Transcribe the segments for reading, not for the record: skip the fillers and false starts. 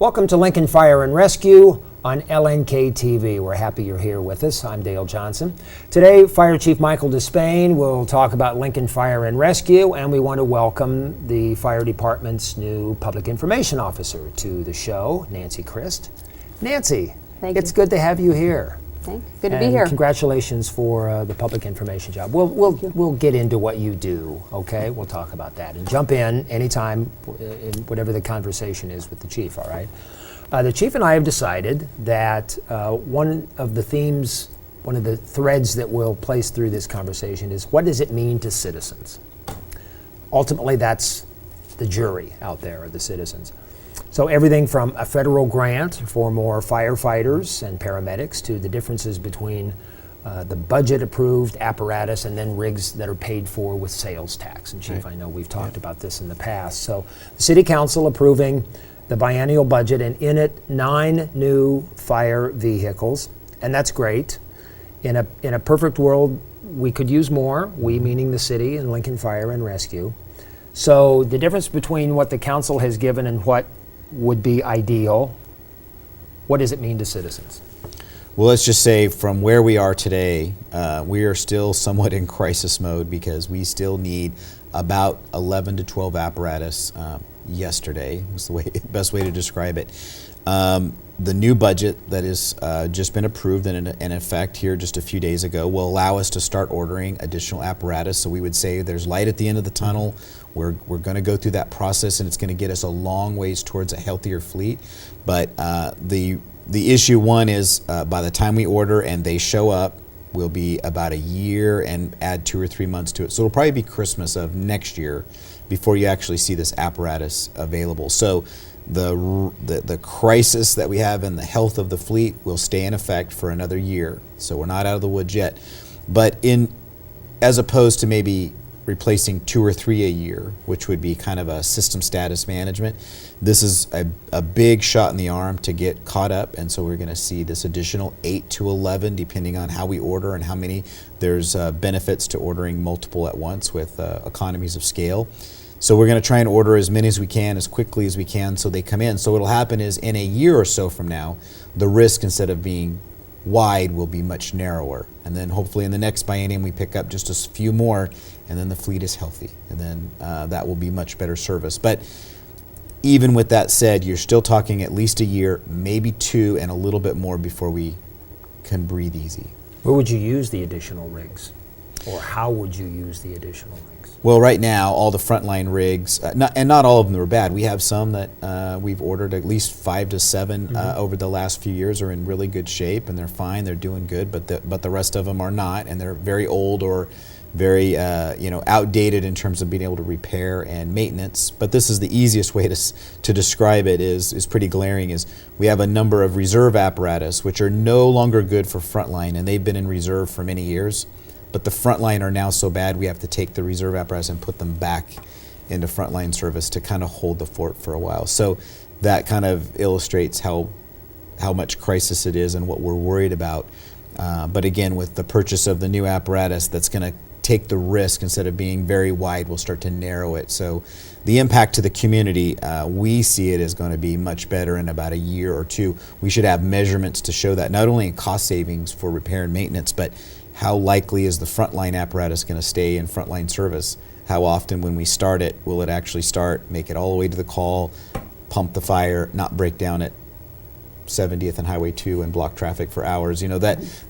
Welcome to Lincoln Fire and Rescue on LNK TV. We're happy you're here with us. I'm Dale Johnson. Today, Fire Chief Michael Despain will talk about Lincoln Fire and Rescue, and we want to welcome the Fire Department's new Public Information Officer to the show, Nancy Christ. Nancy, it's good to have you here. Thanks. Good to be here. Congratulations for the public information job. We'll get into what you do, okay? We'll talk about that. And jump in anytime, in whatever the conversation is with the chief, all right? The chief and I have decided that one of the themes, one of the threads that we'll place through this conversation is, what does it mean to citizens? Ultimately, that's the jury out there, or the citizens. So everything from a federal grant for more firefighters and paramedics to the differences between the budget-approved apparatus and then rigs that are paid for with sales tax. And Chief, I know we've talked about this in the past. So the City Council approving the biennial budget, and in it 9 new fire vehicles, and that's great. In a perfect world, we could use more, we meaning the city and Lincoln Fire and Rescue. So the difference between what the council has given and what would be ideal, what does it mean to citizens? Well, let's just say from where we are today, we are still somewhat in crisis mode because we still need about 11 to 12 apparatus yesterday, is the best way to describe it. The new budget that is just been approved and in effect here just a few days ago will allow us to start ordering additional apparatus. So we would say there's light at the end of the tunnel. We're going to go through that process, and it's going to get us a long ways towards a healthier fleet. But the issue one is by the time we order and they show up, will be about a year and add 2 or 3 months to it. So it'll probably be Christmas of next year before you actually see this apparatus available. So the crisis that we have in the health of the fleet will stay in effect for another year. So we're not out of the woods yet. But as opposed to maybe replacing 2 or 3 a year, which would be kind of a system status management, this is a big shot in the arm to get caught up. And so we're going to see this additional 8 to 11, depending on how we order and how many. There's benefits to ordering multiple at once with economies of scale. So we're going to try and order as many as we can, as quickly as we can, so they come in. So what'll happen is in a year or so from now, the risk, instead of being wide, will be much narrower. And then hopefully in the next biennium we pick up just a few more, and then the fleet is healthy. And then that will be much better service. But even with that said, you're still talking at least a year, maybe 2, and a little bit more before we can breathe easy. Where would you use the additional rigs? Or how would you use the additional rigs? Well, right now, all the frontline rigs, not all of them are bad. We have some that we've ordered, at least 5 to 7 over the last few years, are in really good shape, and they're fine, they're doing good, but the rest of them are not, and they're very old or very outdated in terms of being able to repair and maintenance. But this is the easiest way to describe it, is pretty glaring, is we have a number of reserve apparatus which are no longer good for frontline, and they've been in reserve for many years. But the frontline are now so bad we have to take the reserve apparatus and put them back into frontline service to kind of hold the fort for a while. So that kind of illustrates how much crisis it is and what we're worried about. But again, with the purchase of the new apparatus, that's going to take the risk, instead of being very wide, we'll start to narrow it. So the impact to the community, we see it as going to be much better in about a year or 2. We should have measurements to show that, not only in cost savings for repair and maintenance, but how likely is the frontline apparatus going to stay in frontline service? How often when we start it, will it actually start, make it all the way to the call, pump the fire, not break down at 70th and Highway 2 and block traffic for hours?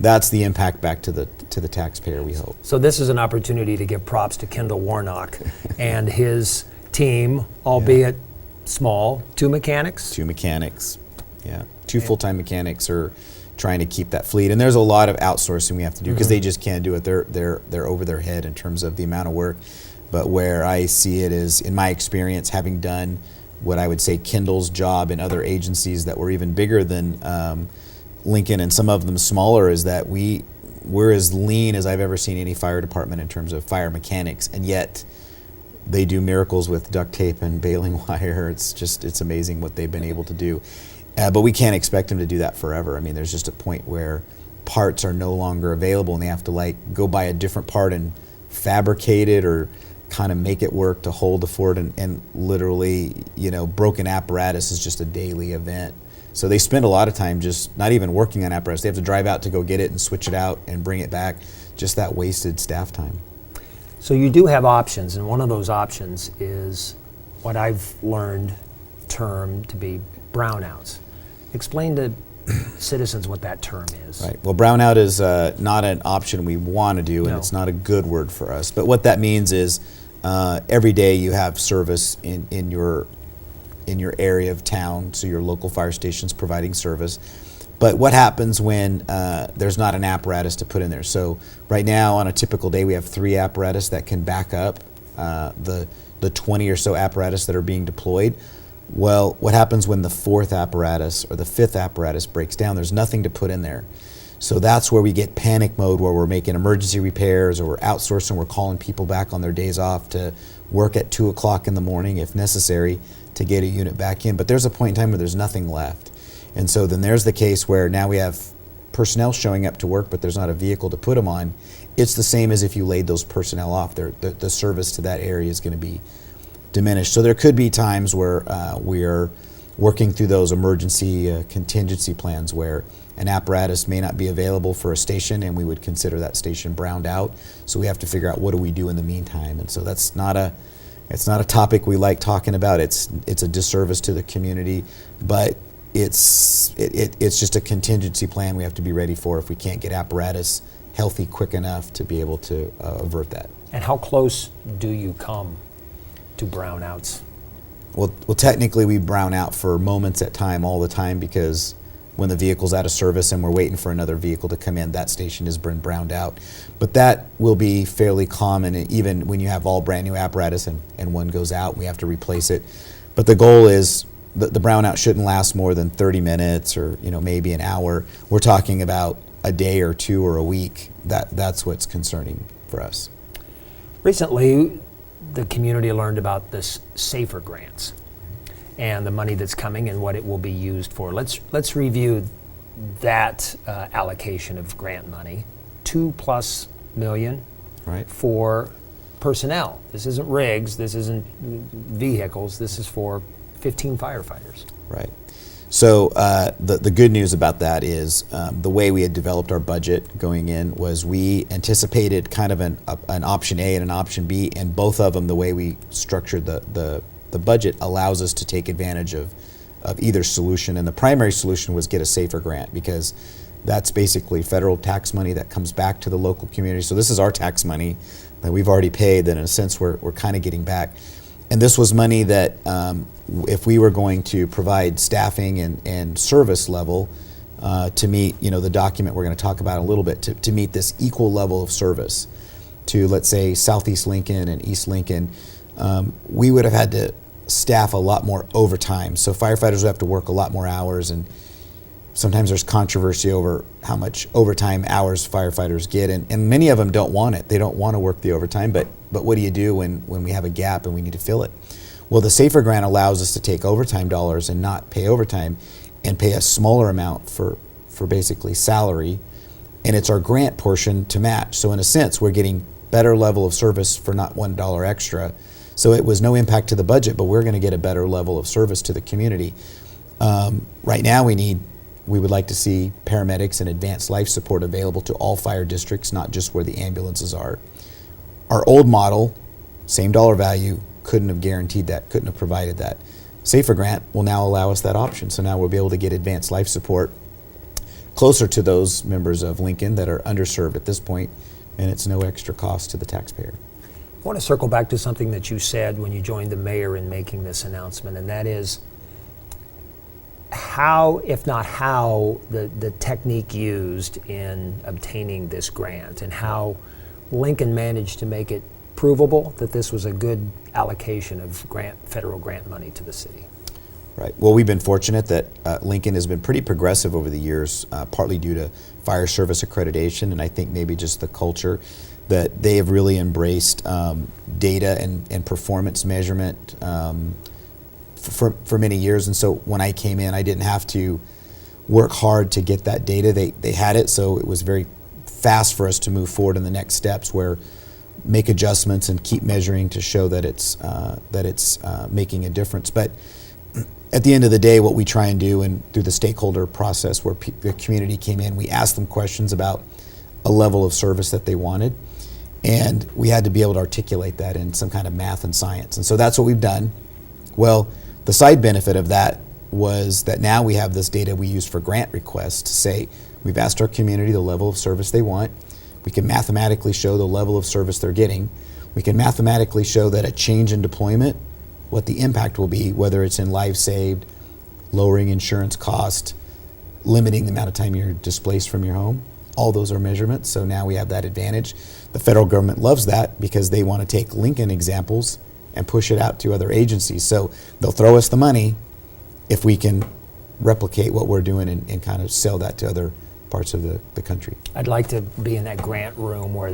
That's the impact back to the taxpayer, we hope. So this is an opportunity to give props to Kendall Warnock and his team, albeit small, 2 mechanics? 2 mechanics, yeah. 2 full-time mechanics are trying to keep that fleet, and there's a lot of outsourcing we have to do because they just can't do it. They're over their head in terms of the amount of work. But where I see it is, in my experience, having done what I would say Kendall's job in other agencies that were even bigger than Lincoln, and some of them smaller, is that we're as lean as I've ever seen any fire department in terms of fire mechanics, and yet they do miracles with duct tape and baling wire. It's amazing what they've been able to do. But we can't expect them to do that forever. I mean, there's just a point where parts are no longer available and they have to go buy a different part and fabricate it or kind of make it work, to hold the fort, and literally, broken apparatus is just a daily event. So they spend a lot of time just not even working on apparatus. They have to drive out to go get it and switch it out and bring it back. Just that wasted staff time. So you do have options, and one of those options is what I've learned termed to be brownouts. Explain to citizens what that term is. Right. Well, brownout is not an option we want to do, and No. it's not a good word for us. But what that means is every day you have service in your area of town, so your local fire station's providing service. But what happens when there's not an apparatus to put in there? So right now, on a typical day, we have 3 apparatus that can back up the 20 or so apparatus that are being deployed. Well, what happens when the 4th apparatus or the 5th apparatus breaks down? There's nothing to put in there. So that's where we get panic mode, where we're making emergency repairs, or we're outsourcing, we're calling people back on their days off to work at 2 o'clock in the morning if necessary to get a unit back in. But there's a point in time where there's nothing left. And so then there's the case where now we have personnel showing up to work, but there's not a vehicle to put them on. It's the same as if you laid those personnel off. The service to that area is going to be diminished. So there could be times where we are working through those emergency contingency plans where an apparatus may not be available for a station, and we would consider that station browned out. So we have to figure out what do we do in the meantime. And so it's not a topic we like talking about. It's a disservice to the community, but it's just a contingency plan we have to be ready for if we can't get apparatus healthy quick enough to be able to avert that. And how close do you come to brownouts? Well, technically we brown out for moments at time, all the time, because when the vehicle's out of service and we're waiting for another vehicle to come in, that station has been browned out. But that will be fairly common, even when you have all brand new apparatus and one goes out, we have to replace it. But the goal is the brownout shouldn't last more than 30 minutes or maybe an hour. We're talking about a day or 2 or a week. That's what's concerning for us. Recently, the community learned about this SAFER grants and the money that's coming and what it will be used for. Let's review that allocation of grant money. $2+ million Right. for personnel. This isn't rigs, this isn't vehicles, this is for 15 firefighters. Right. So the good news about that is the way we had developed our budget going in was we anticipated kind of an option A and an option B, and both of them, the way we structured the budget, allows us to take advantage of either solution. And the primary solution was get a SAFER grant, because that's basically federal tax money that comes back to the local community. So this is our tax money that we've already paid, that in a sense we're kind of getting back. And this was money that if we were going to provide staffing and service level to meet, the document we're going to talk about in a little bit, to meet this equal level of service to, let's say, Southeast Lincoln and East Lincoln, we would have had to staff a lot more overtime. So firefighters would have to work a lot more hours, and sometimes there's controversy over how much overtime hours firefighters get, and many of them don't want it. They don't want to work the overtime, but what do you do when we have a gap and we need to fill it? Well, the SAFER grant allows us to take overtime dollars and not pay overtime, and pay a smaller amount for basically salary, and it's our grant portion to match. So in a sense, we're getting better level of service for not $1 extra. So it was no impact to the budget, but we're going to get a better level of service to the community. Right now we would like to see paramedics and advanced life support available to all fire districts, not just where the ambulances are. Our old model, same dollar value, couldn't have guaranteed that, couldn't have provided that. SAFER grant will now allow us that option. So now we'll be able to get advanced life support closer to those members of Lincoln that are underserved at this point, and it's no extra cost to the taxpayer. I want to circle back to something that you said when you joined the mayor in making this announcement, and that is how, if not how, the technique used in obtaining this grant, and how Lincoln managed to make it provable that this was a good allocation of federal grant money to the city. Right. Well, we've been fortunate that Lincoln has been pretty progressive over the years, partly due to fire service accreditation, and I think maybe just the culture that they have really embraced data and performance measurement for many years. And so when I came in, I didn't have to work hard to get that data. They had it, so it was very fast for us to move forward in the next steps, where make adjustments and keep measuring to show that it's making a difference. But at the end of the day, what we try and do, and through the stakeholder process where the community came in, we asked them questions about a level of service that they wanted, and we had to be able to articulate that in some kind of math and science. And so that's what we've done. Well, the side benefit of that was that now we have this data we use for grant requests to say we've asked our community the level of service they want. We can mathematically show the level of service they're getting. We can mathematically show that a change in deployment, what the impact will be, whether it's in lives saved, lowering insurance cost, limiting the amount of time you're displaced from your home. All those are measurements, so now we have that advantage. The federal government loves that because they want to take Lincoln examples and push it out to other agencies. So they'll throw us the money if we can replicate what we're doing and kind of sell that to other parts of the country. I'd like to be in that grant room where,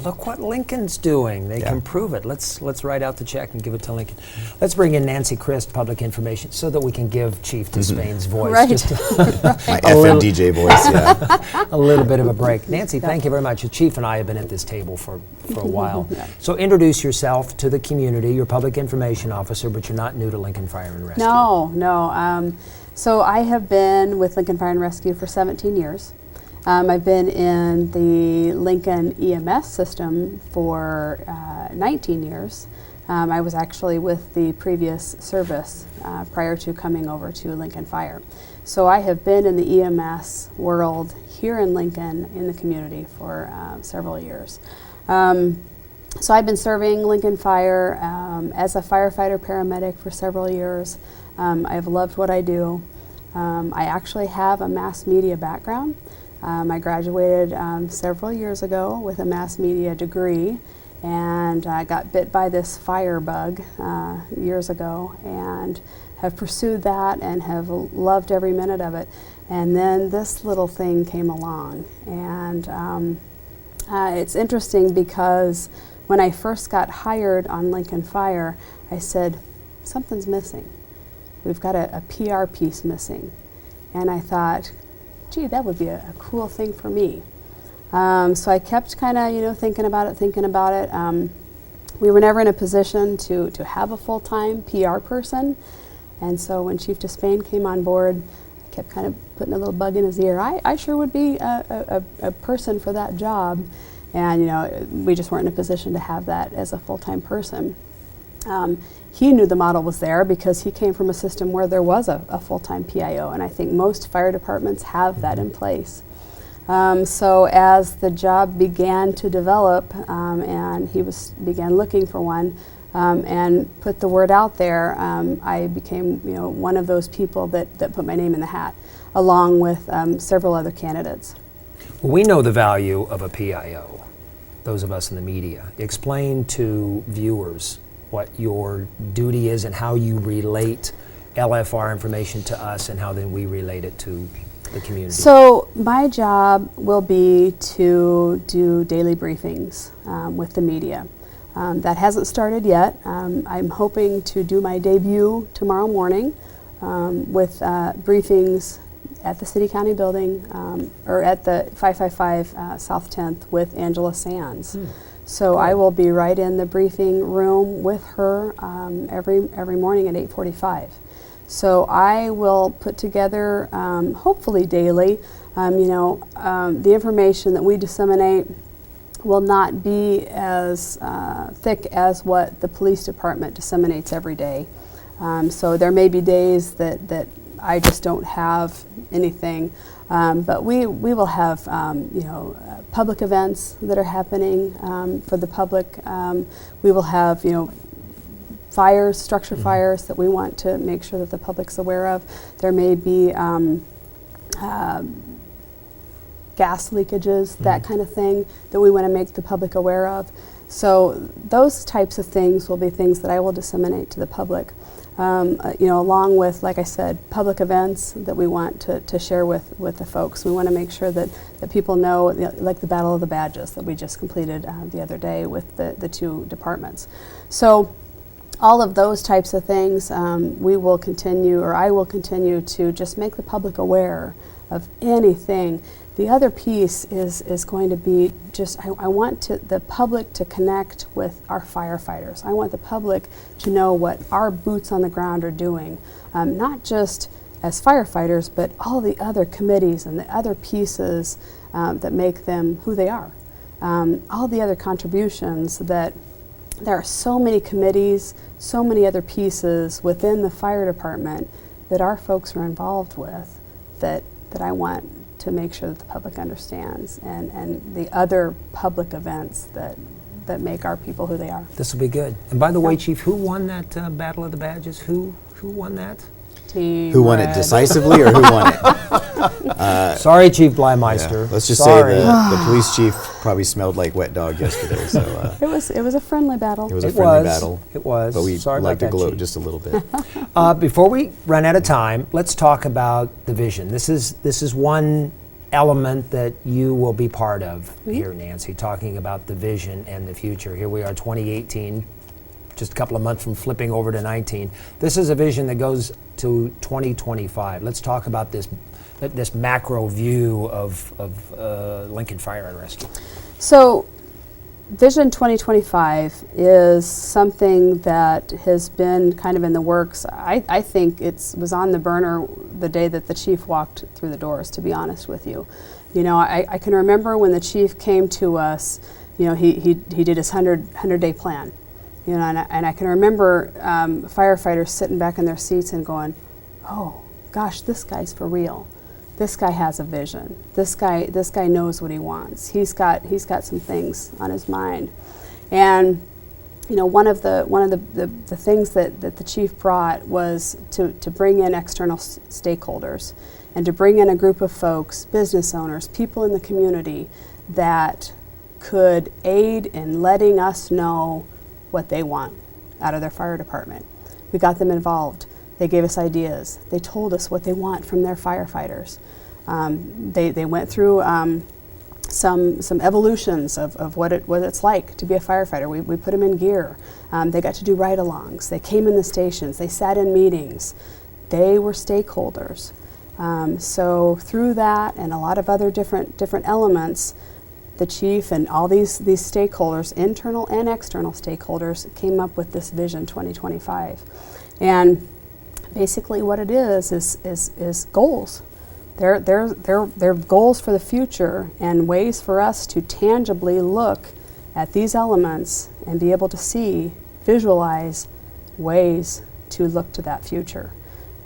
look what Lincoln's doing. They can prove it. Let's write out the check and give it to Lincoln. Let's bring in Nancy Christ, Public Information, so that we can give Chief Despain's voice. Right. Just My FM DJ voice, yeah. a little bit of a break. Nancy, thank you very much. The Chief and I have been at this table for a while. So introduce yourself to the community. You're Public Information Officer, but you're not new to Lincoln Fire and Rescue. No. So I have been with Lincoln Fire and Rescue for 17 years. I've been in the Lincoln EMS system for 19 years. I was actually with the previous service prior to coming over to Lincoln Fire. So I have been in the EMS world here in Lincoln in the community for several years. So I've been serving Lincoln Fire as a firefighter paramedic for several years. I've loved what I do. I actually have a mass media background. I graduated several years ago with a mass media degree, and I got bit by this fire bug years ago and have pursued that and have loved every minute of it. And then this little thing came along, and it's interesting because when I first got hired on Lincoln Fire, I said, something's missing. We've got a PR piece missing. And I thought, gee, that would be a cool thing for me. So I kept kind of, thinking about it. We were never in a position to have a full-time PR person. And so when Chief Despain came on board, I kept kind of putting a little bug in his ear. I sure would be a person for that job. And, we just weren't in a position to have that as a full-time person. He knew the model was there because he came from a system where there was a full-time PIO, and I think most fire departments have that in place. So as the job began to develop and he began looking for one and put the word out there, I became one of those people that put my name in the hat, along with several other candidates. Well, we know the value of a PIO, those of us in the media. Explain to viewers what your duty is and how you relate LFR information to us and how then we relate it to the community. So my job will be to do daily briefings with the media. That hasn't started yet. I'm hoping to do my debut tomorrow morning with briefings at the City County building or at the 555 South 10th with Angela Sands. So I will be right in the briefing room with her every morning at 8:45. So I will put together, hopefully daily, the information that we disseminate will not be as thick as what the police department disseminates every day. So there may be days that I just don't have anything, but we will have public events that are happening for the public. We will have fires, structure fires that we want to make sure that the public's aware of. There may be gas leakages, that kind of thing that we want to make the public aware of. So those types of things will be things that I will disseminate to the public. Along with, like I said, public events that we want to share with the folks. We want to make sure that people know, like the Battle of the Badges that we just completed the other day with the two departments. So all of those types of things, we will continue, or I will continue to just make the public aware of anything. The other piece is going to be just, I want the public to connect with our firefighters. I want the public to know what our boots on the ground are doing, not just as firefighters, but all the other committees and the other pieces that make them who they are. All the other contributions that there are so many committees, so many other pieces within the fire department that our folks are involved with that I want to make sure that the public understands, and the other public events that make our people who they are. This will be good. And by the way, Yeah. Chief, who won that Battle of the Badges? Who won that? Team Who won it Red. decisively, or who won it? Sorry, Chief Blymeister. Yeah. Let's just Sorry. say the police chief probably smelled like wet dog yesterday, so It was a friendly battle. it was a It friendly was. battle. It was. But we Sorry like about to that, gloat Chief. just a little bit. Before we run out of time, let's talk about the vision. This is one element that you will be part of here, Nancy, talking about the vision and the future. Here we are, 2018, just a couple of months from flipping over to 19. This is a vision that goes to 2025. Let's talk about this macro view of Lincoln Fire and Rescue. So, Vision 2025 is something that has been kind of in the works. I think it was on the burner the day that the chief walked through the doors, to be honest with you. You know, I can remember when the chief came to us, you know, he did his 100-day plan. You know, and I can remember firefighters sitting back in their seats and going, oh, gosh, this guy's for real. This guy has a vision. This guy knows what he wants. He's got some things on his mind. And you know, one of the things that the chief brought was to bring in external stakeholders and to bring in a group of folks, business owners, people in the community that could aid in letting us know what they want out of their fire department. We got them involved. They gave us ideas. They told us what they want from their firefighters. They went through some evolutions of what it's like to be a firefighter. We put them in gear. They got to do ride-alongs. They came in the stations. They sat in meetings. They were stakeholders. So through that and a lot of other different elements, the chief and all these stakeholders, internal and external stakeholders, came up with this Vision 2025. And basically what it is goals. They're goals for the future and ways for us to tangibly look at these elements and be able to see, visualize ways to look to that future.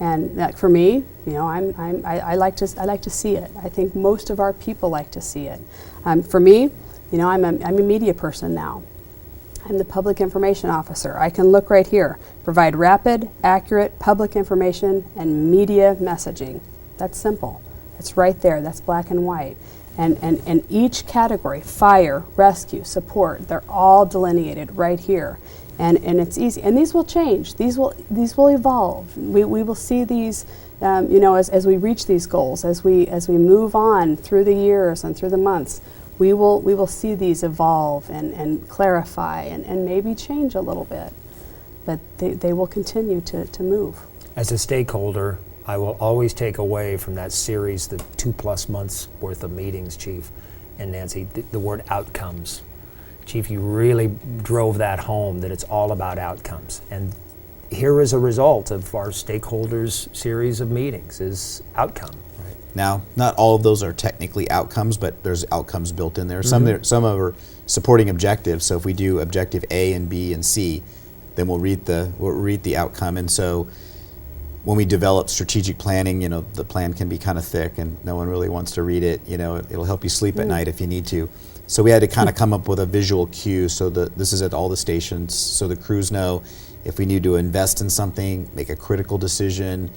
And that, for me, you know, I like to see it. I think most of our people like to see it. For me, you know, I'm a media person now. I'm the public information officer. I can look right here, provide rapid, accurate public information and media messaging. That's simple. It's right there. That's black and white. And each category, fire, rescue, support, they're all delineated right here. And it's easy. And these will change. These will evolve. We will see these, you know, as we reach these goals, as we move on through the years and through the months. We will see these evolve and clarify and maybe change a little bit, but they will continue to move. As a stakeholder, I will always take away from that series, the 2+ months worth of meetings, Chief and Nancy, the word outcomes. Chief, you really drove that home, that it's all about outcomes. And here is a result of our stakeholders series of meetings, is outcome. Right? Now, not all of those are technically outcomes, but there's outcomes built in there. Some are supporting objectives. So if we do objective A and B and C, then we'll read the outcome. And so when we develop strategic planning, you know, the plan can be kind of thick and no one really wants to read it. You know, it'll help you sleep at night if you need to. So we had to kind of come up with a visual cue so that this is at all the stations, so the crews know if we need to invest in something, make a critical decision,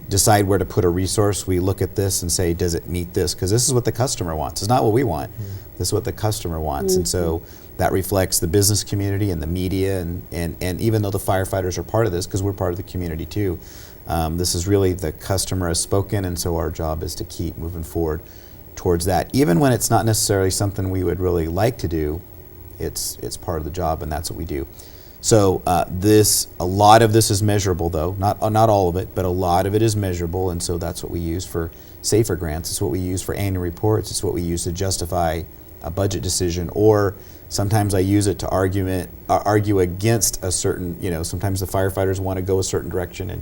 decide where to put a resource. We look at this and say, does it meet this? Because this is what the customer wants. It's not what we want. This is what the customer wants. And so that reflects the business community and the media, and even though the firefighters are part of this, because we're part of the community too, this is really the customer has spoken, and so our job is to keep moving forward towards that. Even when it's not necessarily something we would really like to do, it's part of the job, and that's what we do. So a lot of this is measurable, though. Not all of it, but a lot of it is measurable, and so that's what we use for SAFER grants. It's what we use for annual reports. It's what we use to justify a budget decision, or sometimes I use it to argue against a certain. Sometimes the firefighters want to go a certain direction, and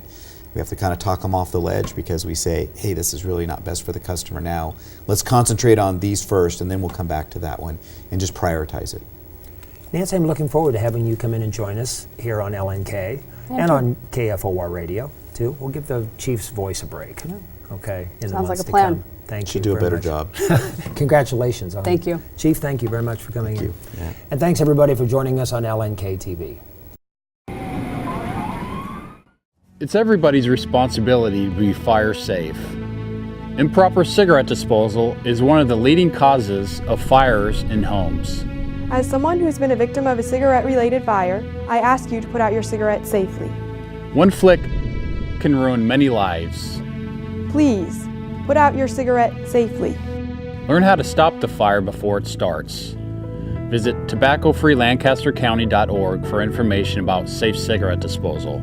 we have to kind of talk them off the ledge because we say, hey, this is really not best for the customer now. Let's concentrate on these first, and then we'll come back to that one and just prioritize it. Nancy, I'm looking forward to having you come in and join us here on LNK and too. on KFOR Radio, too. We'll give the Chief's voice a break, okay, in the Sounds months like a to plan. come. Thank Should you do a very better much. job. Congratulations. Thank you. Chief, thank you very much for coming in. you. Yeah. And thanks, everybody, for joining us on LNK TV. It's everybody's responsibility to be fire safe. Improper cigarette disposal is one of the leading causes of fires in homes. As someone who's been a victim of a cigarette-related fire, I ask you to put out your cigarette safely. One flick can ruin many lives. Please, put out your cigarette safely. Learn how to stop the fire before it starts. Visit tobaccofreelancastercounty.org for information about safe cigarette disposal.